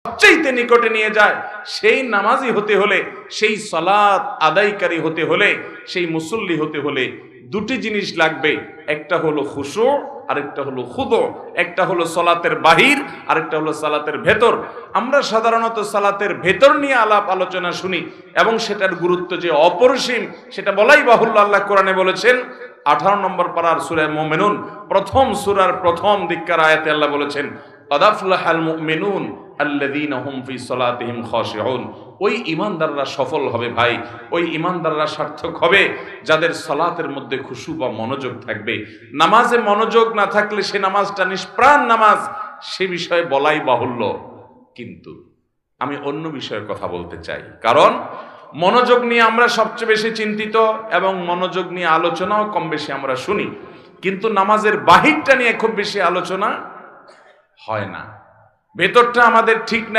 সবচেয়ে নিকটে নিয়ে যায়, সেই নামাজি হতে হলে, সেই সালাত আদায়কারী হতে হলে, সেই মুসল্লি হতে হলে দুটি জিনিস লাগবে। একটা হলো খুশু, আরেকটা হলো খুদু। একটা হলো সালাতের বাহির, আরেকটা হলো সালাতের ভেতর। আমরা সাধারণত সালাতের ভেতর নিয়ে আলাপ আলোচনা শুনি এবং সেটার গুরুত্ব যে অপরিসীম সেটা বলাই বাহুল্য। আল্লাহ কোরআনে বলেছেন 18 নম্বর পারার সূরা মুমিনুন প্রথম সূরার প্রথম দিককার আয়াতে আল্লাহ বলেছেন ক্বাদ আফলাহাল মুমিনুন আল্লাযীনা হুম ফি সালাতিহিম খাশিউন। ওই ঈমানদাররা সফল হবে ভাই, ওই ঈমানদাররা সার্থক হবে যাদের সালাতের মধ্যে খুশু বা মনোযোগ থাকবে। নামাজে মনোযোগ না থাকলে সে নামাজটা নিষ্প্রাণ নামাজ, সে বিষয়ে বলাই বাহুল্য। কিন্তু আমি অন্য বিষয়ে কথা বলতে চাই, কারণ মনোযোগ নিয়ে আমরা সবচেয়ে বেশি চিন্তিত এবং মনোযোগ নিয়ে আলোচনাও কম বেশি আমরা শুনি, কিন্তু নামাজের বাহিরটা নিয়ে খুব বেশি আলোচনা হয় না। ভেতরটা আমাদের ঠিক না।